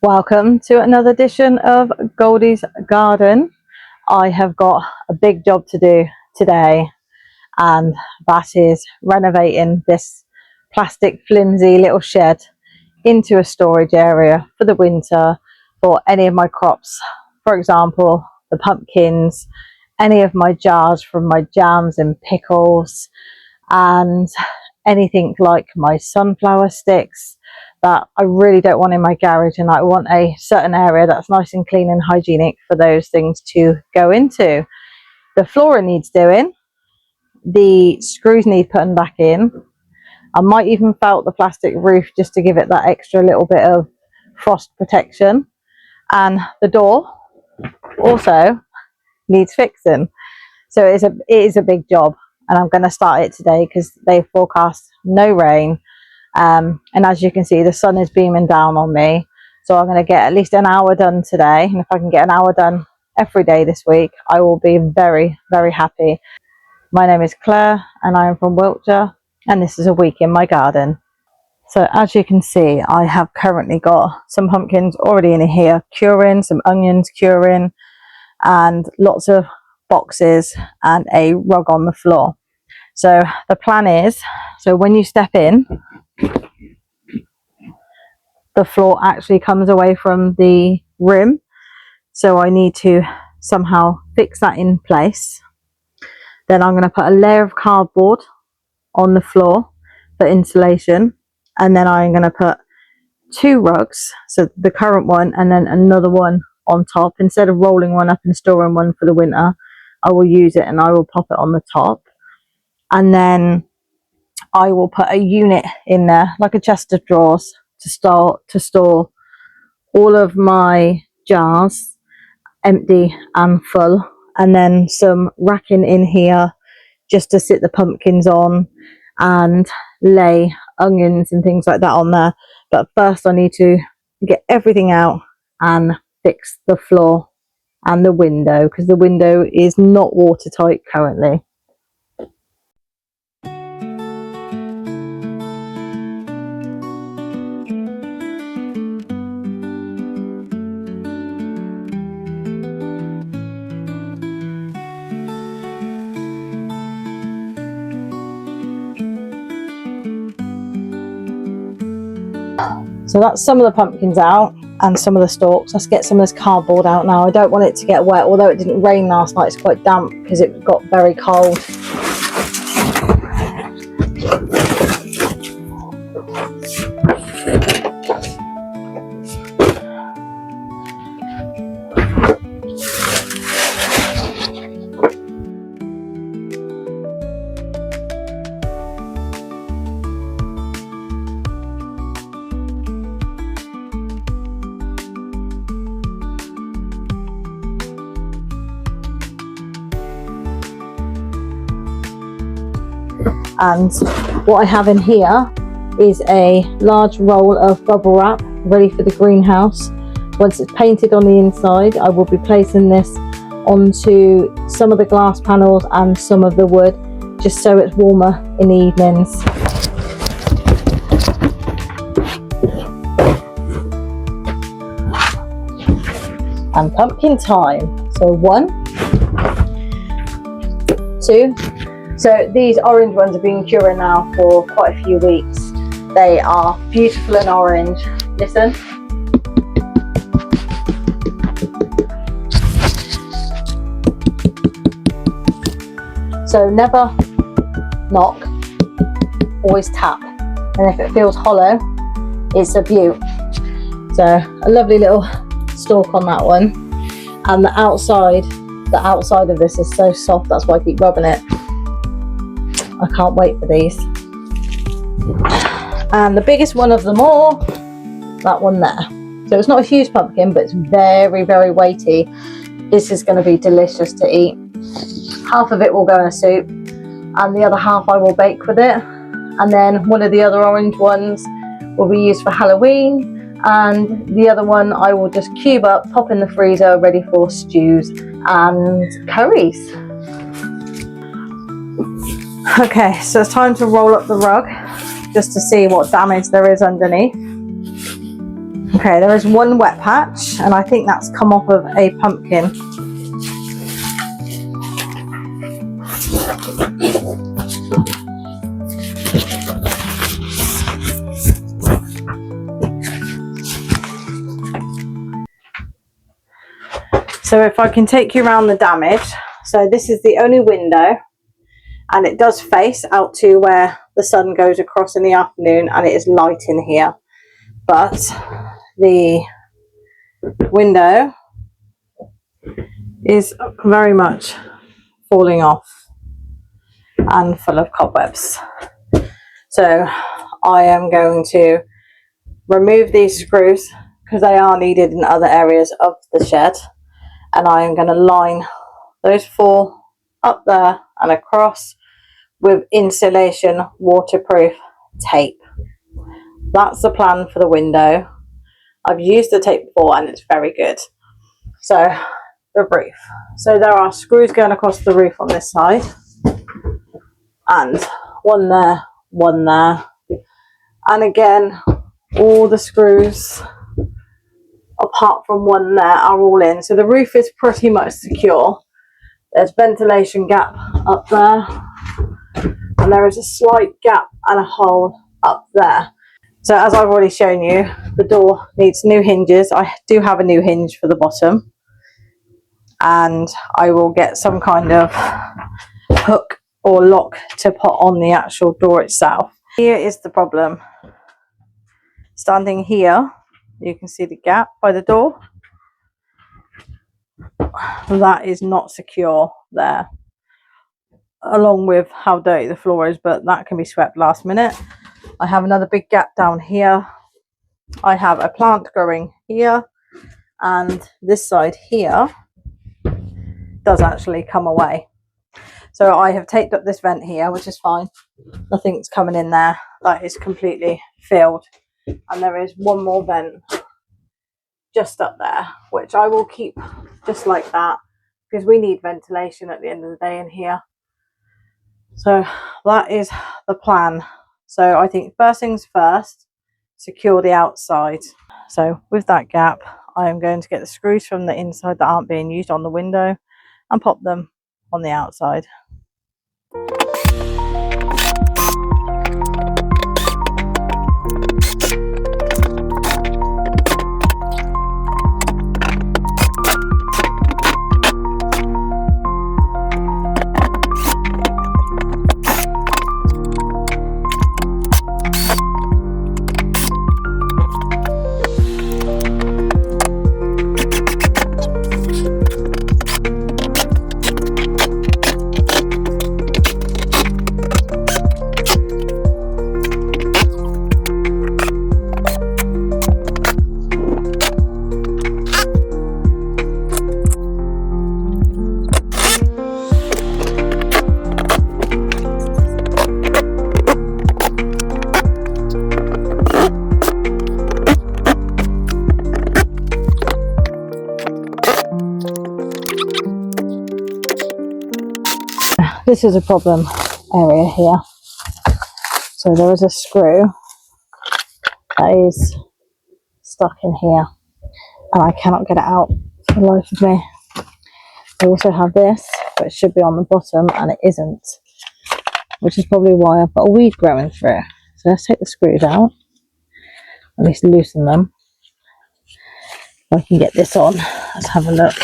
Welcome to another edition of Goldie's Garden. I have got a big job to do today, and that is renovating this plastic flimsy little shed into a storage area for the winter for any of my crops. For example, the pumpkins, any of my jars from my jams and pickles, and anything like my sunflower sticks that I really don't want in my garage, and I want a certain area that's nice and clean and hygienic for those things to go into. The flooring needs doing, the screws need putting back in. I might even felt the plastic roof just to give it that extra little bit of frost protection, and the door also needs fixing. So it is a big job, and I'm going to start it today because they forecast no rain. And as you can see, the sun is beaming down on me, so I'm going to get at least an hour done today, and if I can get an hour done every day this week, I will be very, very happy. My name is Claire and I am from Wiltshire, and this is a week in my garden. So as you can see, I have currently got some pumpkins already in here curing, some onions curing, and lots of boxes and a rug on the floor. So the plan is, so when you step in, the floor actually comes away from the rim, so I need to somehow fix that in place. Then I'm going to put a layer of cardboard on the floor for insulation, and then I'm going to put two rugs, so the current one and then another one on top. Instead of rolling one up and storing one for the winter, I will use it and I will pop it on the top, and then I will put a unit in there, like a chest of drawers, to store all of my jars, empty and full, and then some racking in here just to sit the pumpkins on and lay onions and things like that on there. But first I need to get everything out and fix the floor and the window, because the window is not watertight currently. So that's some of the pumpkins out and some of the stalks. Let's get some of this cardboard out now. I don't want it to get wet, although it didn't rain last night. It's quite damp because it got very cold. And what I have in here is a large roll of bubble wrap ready for the greenhouse. Once it's painted on the inside, I will be placing this onto some of the glass panels and some of the wood, just so it's warmer in the evenings. And pumpkin time. So 1, 2. So these orange ones have been curing now for quite a few weeks. They are beautiful and orange. Listen. So never knock, always tap. And if it feels hollow, it's a beaut. So a lovely little stalk on that one. And the outside of this is so soft, that's why I keep rubbing it. I can't wait for these. And the biggest one of them all, that one there. So it's not a huge pumpkin, but it's very, very weighty. This is going to be delicious to eat. Half of it will go in a soup, and the other half I will bake with it. And then one of the other orange ones will be used for Halloween, and the other one I will just cube up, pop in the freezer, ready for stews and curries. Okay, so it's time to roll up the rug just to see what damage there is underneath. Okay, there is one wet patch, and I think that's come off of a pumpkin. So if I can take you around the damage, so this is the only window, and it does face out to where the sun goes across in the afternoon, and it is light in here, but the window is very much falling off and full of cobwebs. So I am going to remove these screws because they are needed in other areas of the shed, and I am going to line those 4 up there and across with insulation waterproof tape. That's the plan for the window. I've used the tape before and it's very good. So the roof, so there are screws going across the roof on this side, and one there, and again all the screws apart from one there are all in, so the roof is pretty much secure. There's ventilation gap up there, and there is a slight gap and a hole up there. So as I've already shown you, the door needs new hinges. I do have a new hinge for the bottom, and I will get some kind of hook or lock to put on the actual door itself. Here is the problem. Standing here, you can see the gap by the door. That is not secure there, along with how dirty the floor is, but that can be swept last minute. I have another big gap down here. I have a plant growing here, and this side here does actually come away. So I have taped up this vent here, which is fine. Nothing's coming in there. That is completely filled. And there is one more vent just up there, which I will keep just like that because we need ventilation at the end of the day in here. So that is the plan. So I think first things first, secure the outside. So with that gap, I am going to get the screws from the inside that aren't being used on the window and pop them on the outside. This is a problem area here. So there is a screw that is stuck in here, and I cannot get it out for the life of me. I also have this, but it should be on the bottom, and it isn't, which is probably why I've got a weed growing through. So let's take the screws out, at least loosen them. If I can get this on, let's have a look.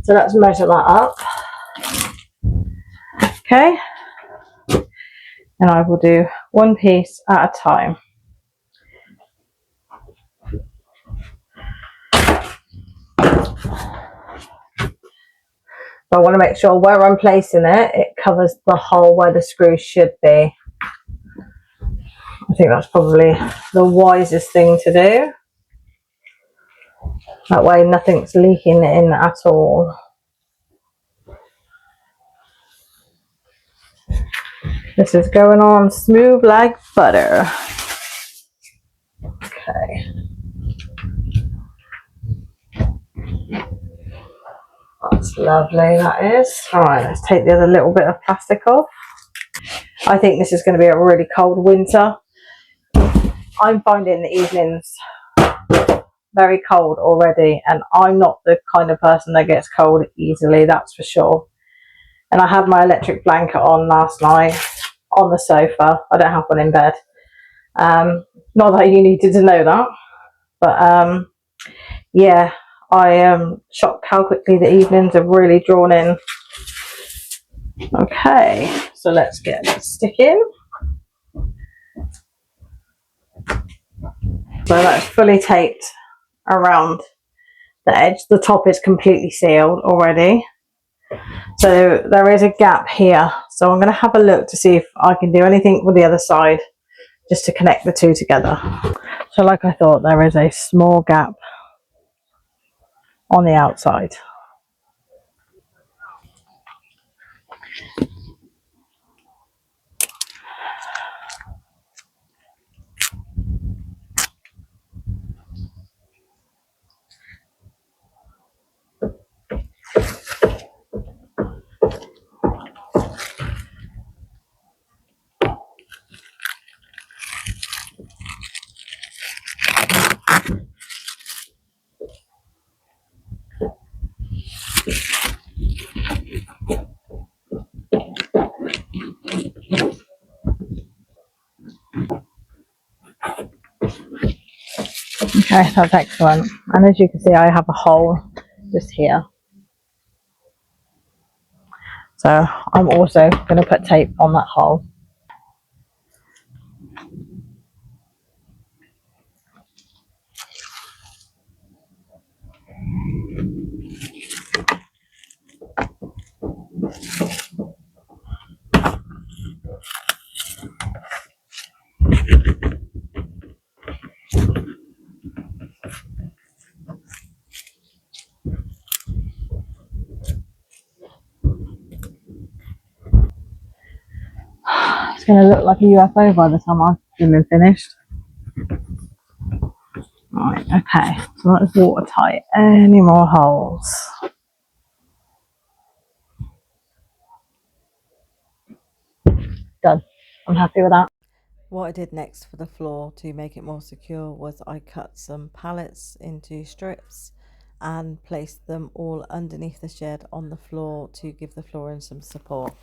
So let's measure that up. Okay, and I will do one piece at a time. I want to make sure where I'm placing it, it covers the hole where the screw should be. I think that's probably the wisest thing to do. That way nothing's leaking in at all. This is going on smooth like butter. Okay. That's lovely, that is. Alright, let's take the other little bit of plastic off. I think this is going to be a really cold winter. I'm finding the evenings very cold already, and I'm not the kind of person that gets cold easily, that's for sure. And I had my electric blanket on last night on the sofa. I don't have one in bed. Not that you needed to know that, but yeah, I am shocked how quickly the evenings are really drawn in. Okay, so let's get the stick in. So that's fully taped around the edge. The top is completely sealed already. So there is a gap here. So I'm going to have a look to see if I can do anything with the other side just to connect the two together. So like I thought, there is a small gap on the outside. Okay, that's excellent. And as you can see, I have a hole just here. So I'm also going to put tape on that hole. It's going to look like a UFO by the time I've been finished. Right, okay, so that's watertight. Any more holes? Done. I'm happy with that. What I did next for the floor to make it more secure was I cut some pallets into strips and placed them all underneath the shed on the floor to give the flooring some support.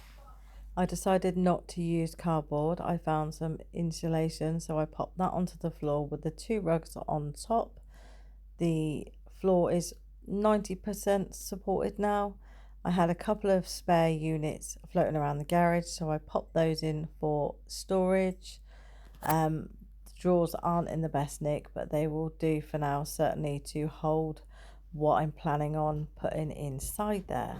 I decided not to use cardboard. I found some insulation, so I popped that onto the floor with the two rugs on top. The floor is 90% supported now. I had a couple of spare units floating around the garage, so I popped those in for storage. The drawers aren't in the best nick, but they will do for now, certainly to hold what I'm planning on putting inside there.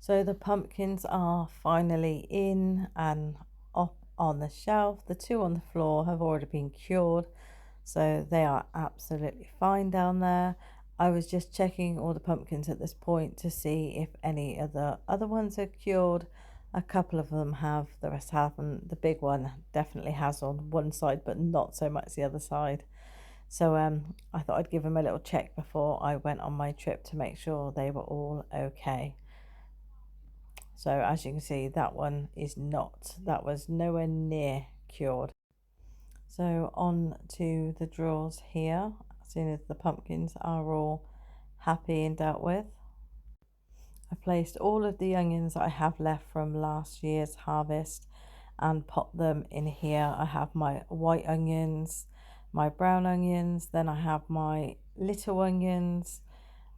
So the pumpkins are finally in and up on the shelf. The two on the floor have already been cured, so they are absolutely fine down there. I was just checking all the pumpkins at this point to see if any of the other ones are cured. A couple of them have, the rest haven't. The big one definitely has on one side, but not so much the other side. So I thought I'd give them a little check before I went on my trip to make sure they were all okay. So as you can see, that one is not, that was nowhere near cured. So on to the drawers here, as soon as the pumpkins are all happy and dealt with. I placed all of the onions that I have left from last year's harvest and popped them in here. I have my white onions, my brown onions, then I have my little onions,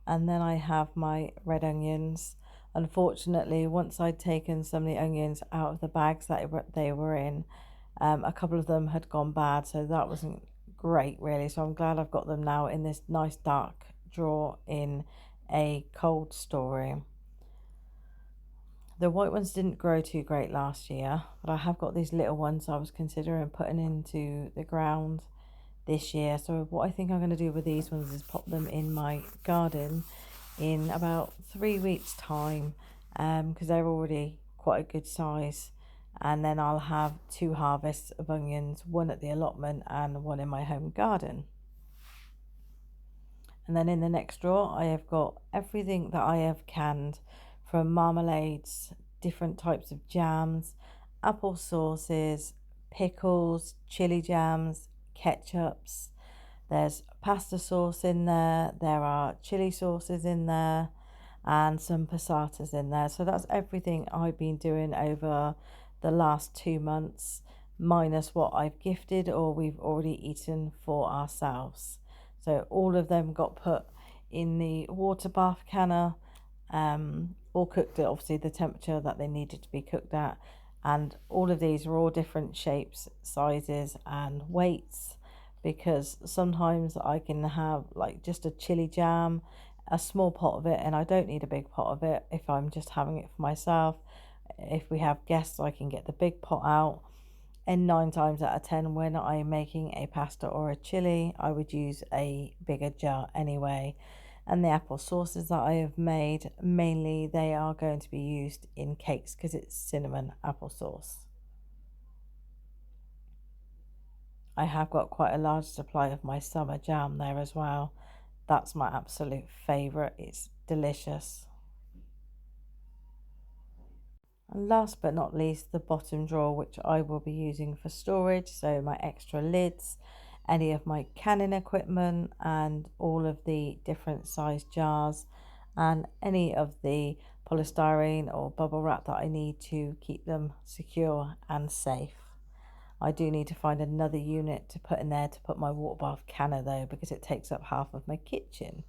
and then I have my red onions. Unfortunately, once I'd taken some of the onions out of the bags that they were in, a couple of them had gone bad, so that wasn't great really. So I'm glad I've got them now in this nice dark drawer in a cold story. The white ones didn't grow too great last year, but I have got these little ones I was considering putting into the ground this year. So what I think I'm going to do with these ones is pop them in my garden in about 3 weeks time, because they're already quite a good size, and then I'll have 2 harvests of onions, one at the allotment and one in my home garden. And then in the next drawer I have got everything that I have canned, from marmalades, different types of jams, apple sauces, pickles, chili jams, ketchups. There's pasta sauce in there, there are chili sauces in there, and some passatas in there. So that's everything I've been doing over the last 2 months, minus what I've gifted or we've already eaten for ourselves. So all of them got put in the water bath canner, all cooked at obviously the temperature that they needed to be cooked at. And all of these are all different shapes, sizes and weights, because sometimes I can have like just a chili jam, a small pot of it, and I don't need a big pot of it if I'm just having it for myself. If we have guests, I can get the big pot out. And 9 times out of 10, when I'm making a pasta or a chili, I would use a bigger jar anyway. And the apple sauces that I have made, mainly they are going to be used in cakes because it's cinnamon applesauce. I have got quite a large supply of my summer jam there as well. That's my absolute favourite. It's delicious. And last but not least, the bottom drawer, which I will be using for storage. So my extra lids, any of my canning equipment, and all of the different size jars, and any of the polystyrene or bubble wrap that I need to keep them secure and safe. I do need to find another unit to put in there to put my water bath canner though, because it takes up half of my kitchen.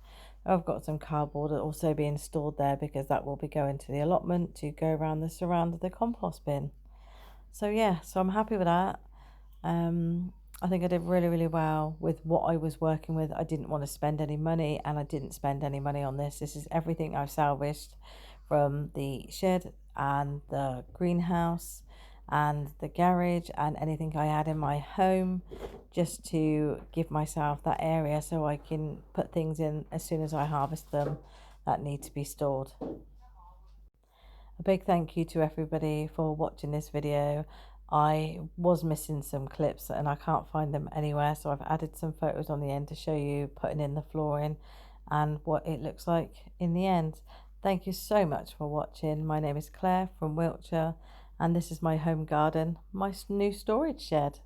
I've got some cardboard also being stored there because that will be going to the allotment to go around the surround of the compost bin. So yeah, so I'm happy with that. I think I did really well with what I was working with. I didn't want to spend any money, and I didn't spend any money on this. This is everything I've salvaged from the shed and the greenhouse and the garage and anything I had in my home, just to give myself that area so I can put things in as soon as I harvest them that need to be stored. A big thank you to everybody for watching this video. I was missing some clips and I can't find them anywhere, so I've added some photos on the end to show you putting in the flooring and what it looks like in the end. Thank you so much for watching. My name is Claire from Wiltshire, and this is my home garden, my new storage shed.